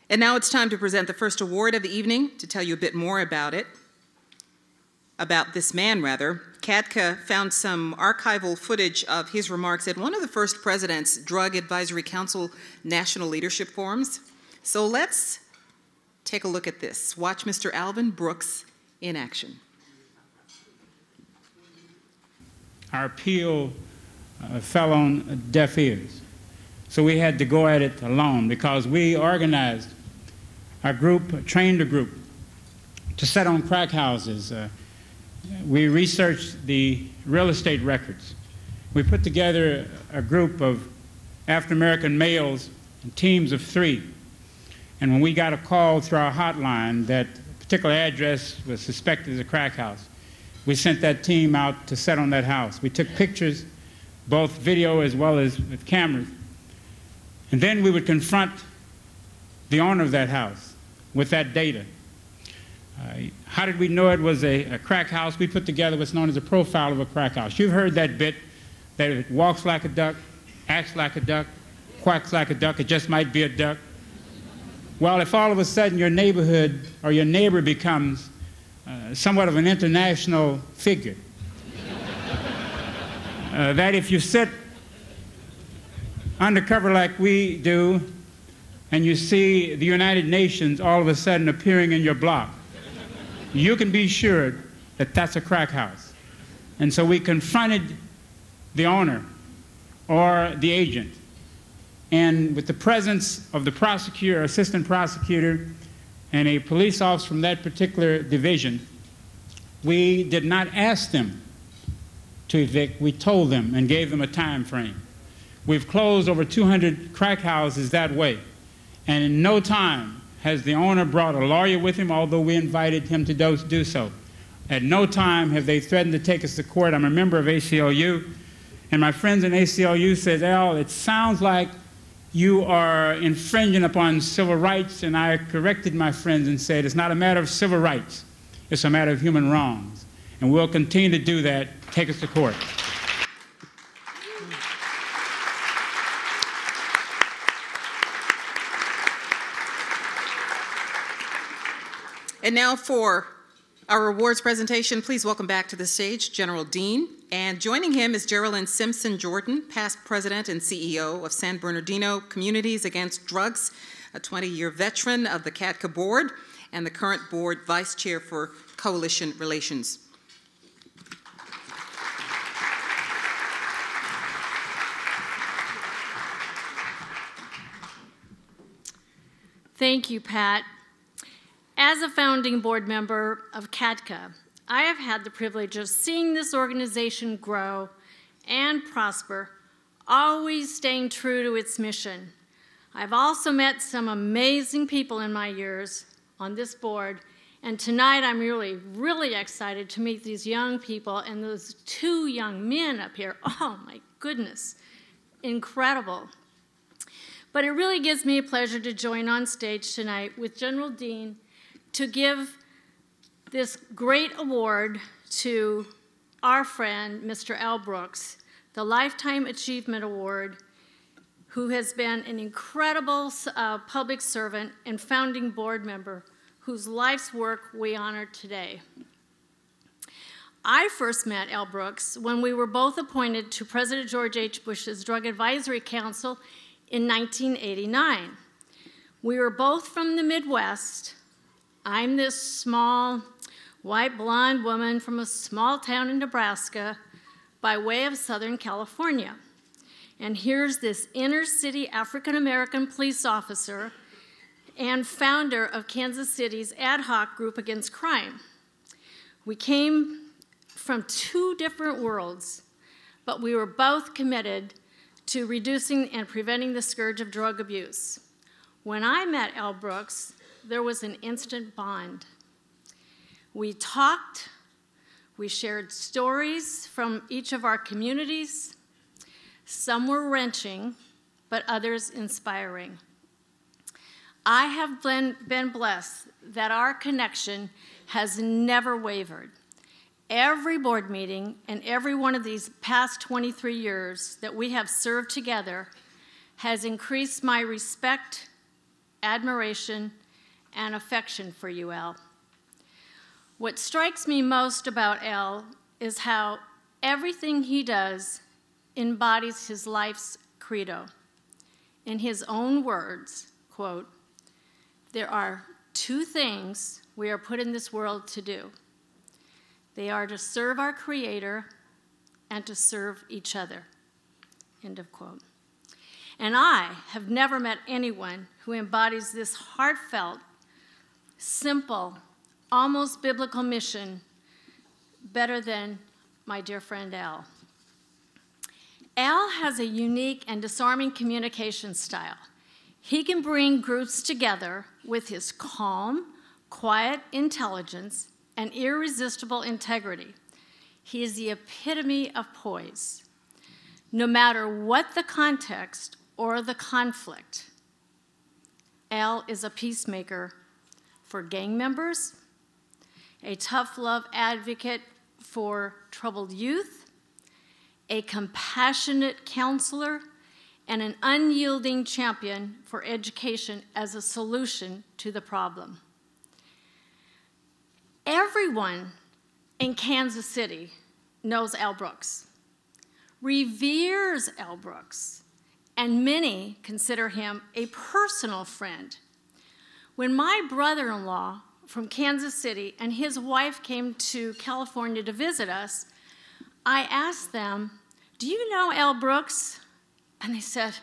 And now it's time to present the first award of the evening. To tell you a bit more about it, about this man rather, CADCA found some archival footage of his remarks at one of the first president's Drug Advisory Council National Leadership Forums. So let's take a look at this. Watch Mr. Alvin Brooks in action. Our appeal fell on deaf ears. So we had to go at it alone because we organized a group, trained a group to set on crack houses. We researched the real estate records. We put together a group of African-American males in teams of 3. And when we got a call through our hotline that a particular address was suspected as a crack house, we sent that team out to set on that house. We took pictures, both video as well as with cameras. And then we would confront the owner of that house with that data. How did we know it was a crack house? We put together what's known as a profile of a crack house. You've heard that bit, that it walks like a duck, acts like a duck, quacks like a duck, it just might be a duck. Well, if all of a sudden your neighborhood or your neighbor becomes somewhat of an international figure, that if you sit undercover like we do and you see the United Nations all of a sudden appearing in your block, you can be sure that that's a crack house. And so we confronted the owner or the agent. And with the presence of the prosecutor, assistant prosecutor, and a police officer from that particular division, we did not ask them to evict. We told them and gave them a time frame. We've closed over 200 crack houses that way. And in no time has the owner brought a lawyer with him, although we invited him to do so. At no time have they threatened to take us to court. I'm a member of ACLU, and my friends in ACLU said, Al, it sounds like you are infringing upon civil rights, and I corrected my friends and said, it's not a matter of civil rights, it's a matter of human wrongs. And we'll continue to do that. Take us to court. And now for our awards presentation, please welcome back to the stage General Dean. And joining him is Geraldine Simpson-Jordan, past president and CEO of San Bernardino Communities Against Drugs, a 20-year veteran of the CADCA board, and the current board vice chair for coalition relations. Thank you, Pat. As a founding board member of CADCA, I have had the privilege of seeing this organization grow and prosper, always staying true to its mission. I've also met some amazing people in my years on this board, and tonight I'm really excited to meet these young people and those 2 young men up here. Oh my goodness, incredible. But it really gives me a pleasure to join on stage tonight with General Dean to give this great award to our friend, Mr. Al Brooks, the Lifetime Achievement Award, who has been an incredible public servant and founding board member whose life's work we honor today. I first met Al Brooks when we were both appointed to President George H. Bush's Drug Advisory Council in 1989. We were both from the Midwest. I'm this small, white, blonde woman from a small town in Nebraska by way of Southern California. And here's this inner-city African-American police officer and founder of Kansas City's ad hoc group against crime. We came from 2 different worlds, but we were both committed to reducing and preventing the scourge of drug abuse. When I met Al Brooks, there was an instant bond. We talked, we shared stories from each of our communities. Some were wrenching, but others inspiring. I have been blessed that our connection has never wavered. Every board meeting and every one of these past 23 years that we have served together has increased my respect, admiration and affection for you, Al. What strikes me most about Al is how everything he does embodies his life's credo. In his own words, quote, "There are two things we are put in this world to do. They are to serve our Creator and to serve each other," end of quote. And I have never met anyone who embodies this heartfelt, simple, almost biblical mission better than my dear friend Al. Al has a unique and disarming communication style. He can bring groups together with his calm, quiet intelligence and irresistible integrity. He is the epitome of poise. No matter what the context or the conflict, Al is a peacemaker for gang members, a tough love advocate for troubled youth, a compassionate counselor, and an unyielding champion for education as a solution to the problem. Everyone in Kansas City knows Al Brooks, reveres Al Brooks, and many consider him a personal friend. When my brother-in-law from Kansas City and his wife came to California to visit us, I asked them, "Do you know Al Brooks?" And they said,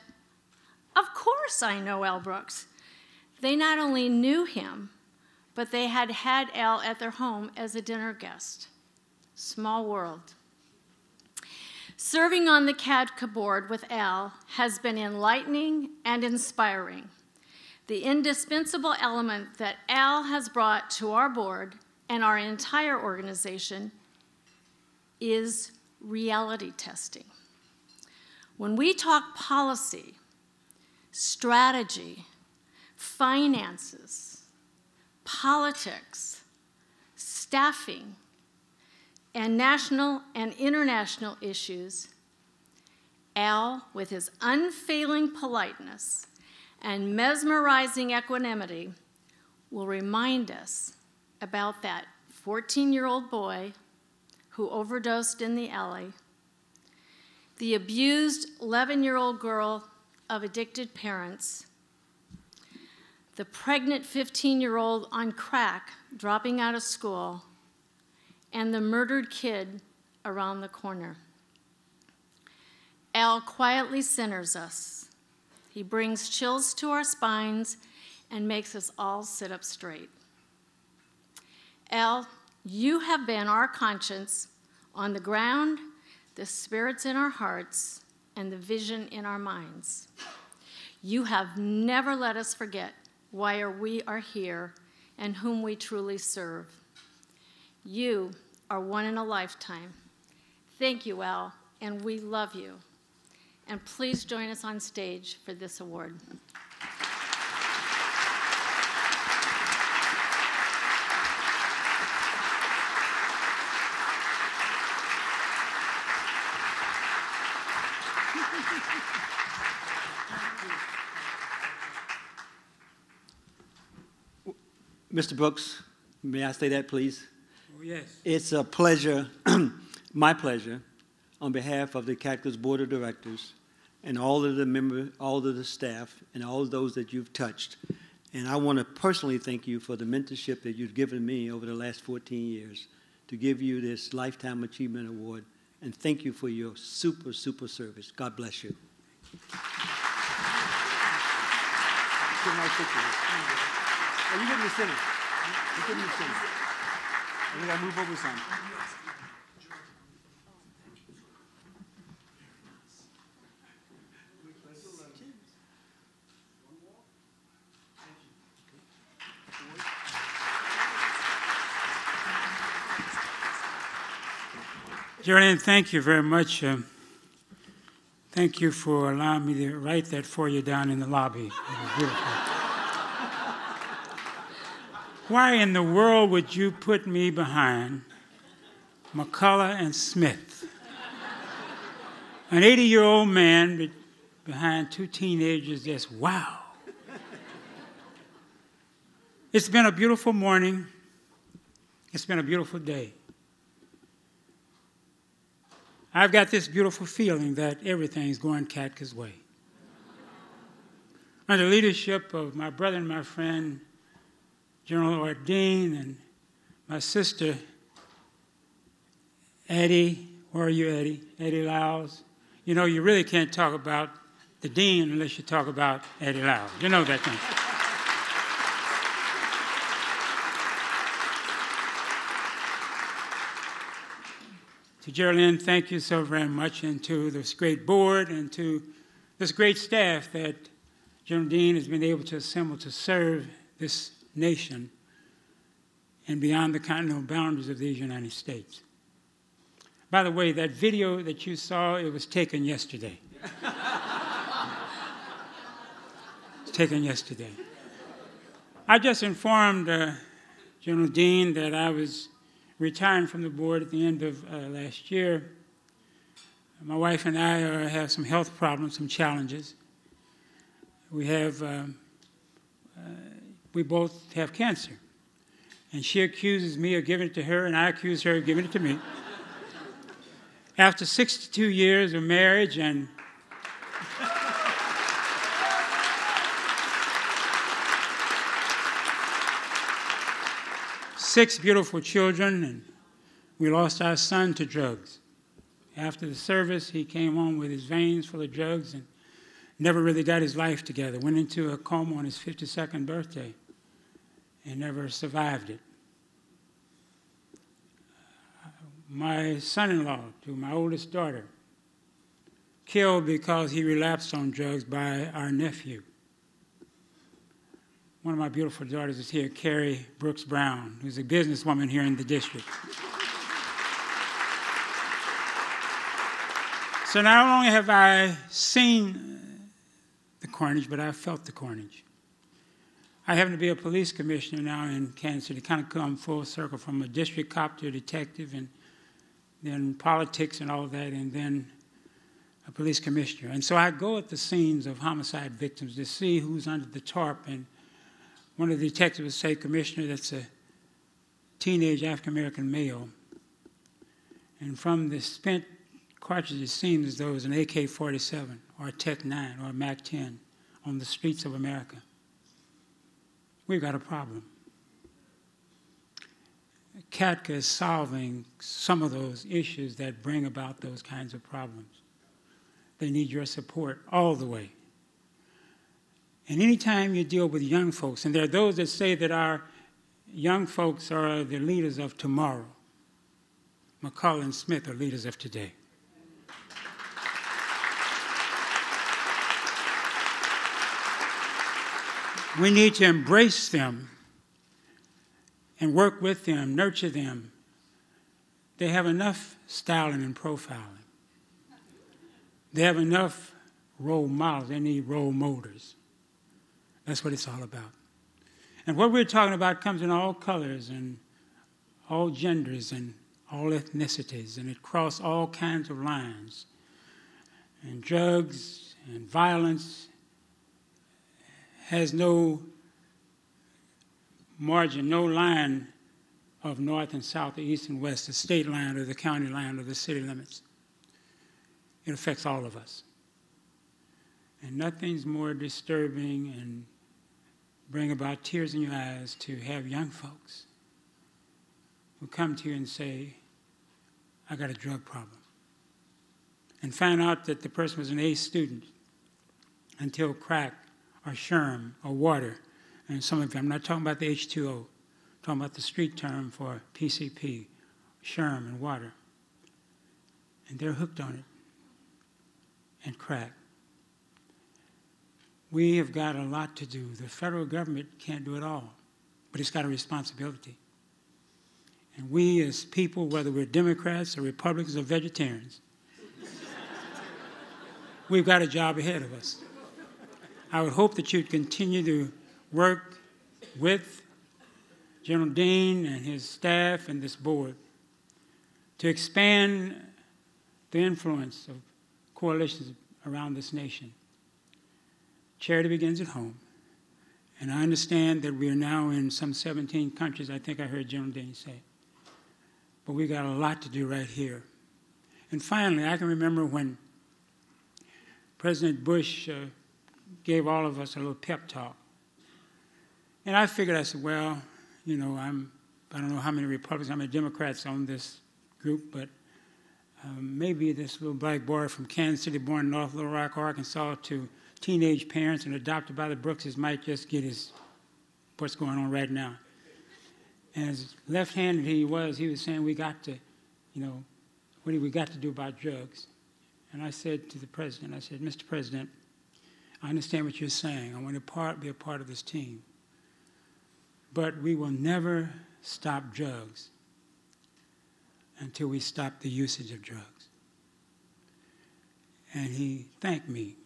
"Of course I know Al Brooks." They not only knew him, but they had had Al at their home as a dinner guest. Small world. Serving on the CADCA board with Al has been enlightening and inspiring. The indispensable element that Al has brought to our board and our entire organization is reality testing. When we talk policy, strategy, finances, politics, staffing, and national and international issues, Al, with his unfailing politeness and mesmerizing equanimity, will remind us about that 14-year-old boy who overdosed in the alley, the abused 11-year-old girl of addicted parents, the pregnant 15-year-old on crack dropping out of school, and the murdered kid around the corner. Al quietly centers us. He brings chills to our spines and makes us all sit up straight. Al, you have been our conscience on the ground, the spirits in our hearts, and the vision in our minds. You have never let us forget why we are here and whom we truly serve. You are one in a lifetime. Thank you, Al, and we love you. And please join us on stage for this award. Mr. Brooks, may I say that, please? Oh, yes. It's a pleasure, my pleasure, on behalf of the CADCA's Board of Directors and all of the members, all of the staff, and all of those that you've touched. And I want to personally thank you for the mentorship that you've given me over the last 14 years to give you this Lifetime Achievement Award. And thank you for your super, super service. God bless you. Oh, you getting me center. You getting me center. We gotta move over some. Jordan, thank you very much. Thank you for allowing me to write that for you down in the lobby. It was beautiful. Why in the world would you put me behind McCullough and Smith? An 80-year-old man behind two teenagers, just wow. It's been a beautiful morning. It's been a beautiful day. I've got this beautiful feeling that everything's going CADCA's way. Under the leadership of my brother and my friend, General Ordine, and my sister, Eddie, where are you, Eddie? Eddie Lyles. You know, you really can't talk about the dean unless you talk about Eddie Lyles. You know that thing. To Geraldine, thank you so very much, and to this great board and to this great staff that General Dean has been able to assemble to serve this nation and beyond the continental boundaries of these United States. By the way, that video that you saw, it was taken yesterday. It's taken yesterday. I just informed General Dean that I was retiring from the board at the end of last year. My wife and I have some health problems, some challenges. We both have cancer. And she accuses me of giving it to her, and I accuse her of giving it to me. After 62 years of marriage and six beautiful children, and we lost our son to drugs. After the service, he came home with his veins full of drugs and never really got his life together. Went into a coma on his 52nd birthday and never survived it. My son-in-law, to my oldest daughter, killed because he relapsed on drugs by our nephew. One of my beautiful daughters is here, Carrie Brooks Brown, who's a businesswoman here in the district. So not only have I seen the carnage, but I've felt the carnage. I happen to be a police commissioner now in Kansas City, kind of come full circle from a district cop to a detective, and then politics and all that, and then a police commissioner. And so I go at the scenes of homicide victims to see who's under the tarp, and one of the detectives would say, "Commissioner, that's a teenage African-American male." And from the spent cartridge, it seemed as though it was an AK-47 or a Tech-9 or a MAC-10 on the streets of America. We've got a problem. CADCA is solving some of those issues that bring about those kinds of problems. They need your support all the way. And anytime you deal with young folks, and there are those that say that our young folks are the leaders of tomorrow. McCullough and Smith are leaders of today. We need to embrace them and work with them, nurture them. They have enough styling and profiling. They have enough role models. They need role models. That's what it's all about. And what we're talking about comes in all colors and all genders and all ethnicities, and it crosses all kinds of lines. And drugs and violence has no margin, no line of north and south, or east and west, the state line or the county line or the city limits. It affects all of us. And nothing's more disturbing and bring about tears in your eyes to have young folks who come to you and say, "I got a drug problem," and find out that the person was an A student until crack or sherm or water. And some of them, I'm not talking about the H2O, I'm talking about the street term for PCP, sherm and water. And they're hooked on it and crack. We have got a lot to do. The federal government can't do it all, but it's got a responsibility. And we as people, whether we're Democrats or Republicans or vegetarians, we've got a job ahead of us. I would hope that you'd continue to work with General Dean and his staff and this board to expand the influence of coalitions around this nation. Charity begins at home, And I understand that we are now in some 17 countries, I think I heard General Dean say. But we got a lot to do right here. And finally, I can remember when President Bush gave all of us a little pep talk. And I figured, I said, well, you know, I don't know how many Republicans, how many Democrats on this group, but maybe this little black boy from Kansas City, born in North Little Rock, Arkansas, to teenage parents and adopted by the Brookses might just get what's going on right now. And as left-handed he was saying we got to, you know, what do we got to do about drugs? And I said to the president, I said, Mr. President, I understand what you're saying. I want to be a part of this team. But we will never stop drugs until we stop the usage of drugs. And he thanked me,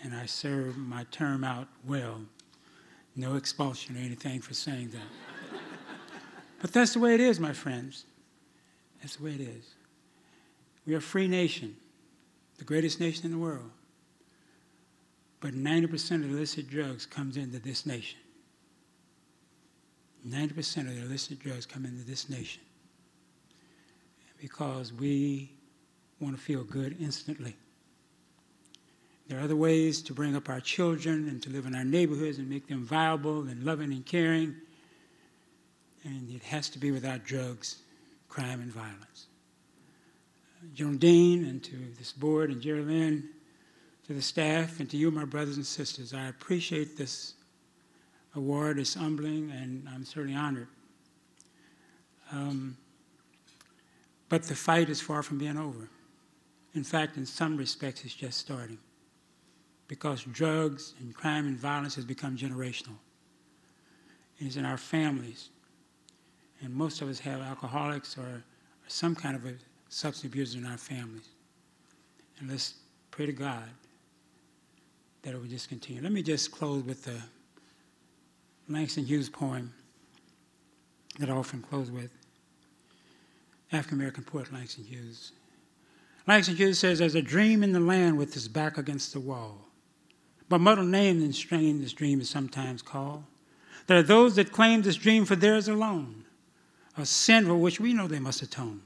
and I served my term out well. No expulsion or anything for saying that. But that's the way it is, my friends. That's the way it is. We are a free nation, the greatest nation in the world. But 90% of the illicit drugs comes into this nation. 90% of the illicit drugs come into this nation because we want to feel good instantly. There are other ways to bring up our children and to live in our neighborhoods and make them viable and loving and caring. And it has to be without drugs, crime, and violence. General Dean, and to this board, and Jerry Lynn, to the staff, and to you, my brothers and sisters, I appreciate this award. It's humbling, and I'm certainly honored. But the fight is far from being over. In fact, in some respects, it's just starting, because drugs and crime and violence has become generational. It's in our families, and most of us have alcoholics or some kind of a substance abuse in our families. And let's pray to God that it will just continue. Let me just close with the Langston Hughes poem that I often close with. African-American poet Langston Hughes. Langston Hughes says, there's a dream in the land with his back against the wall, but muddled named and strained this dream is sometimes called. There are those that claim this dream for theirs alone, a sin for which we know they must atone.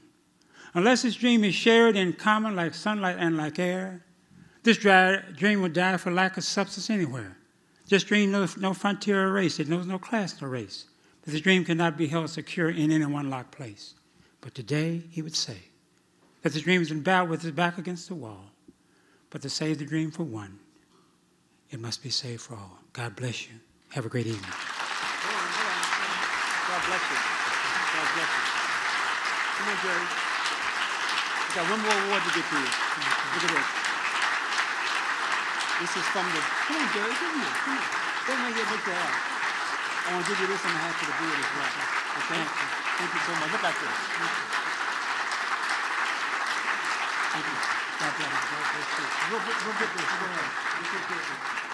Unless this dream is shared in common like sunlight and like air, this dream will die for lack of substance anywhere. This dream knows no frontier or race. It knows no class or race. But this dream cannot be held secure in any one locked place. But today, he would say that this dream has been bowed with his back against the wall. But to save the dream for one, it must be saved for all. God bless you. Have a great evening. God bless you. God bless you. Come on, Jerry. We got one more award to get to you. Look at this. This is from the... Come on, Jerry. Come here. Come on. Don't make it look bad. I want to give you this on behalf of the board as well. Okay? Thank you so much. Look at this. Thank you. God bless you. God bless you. We'll get this. Go ahead.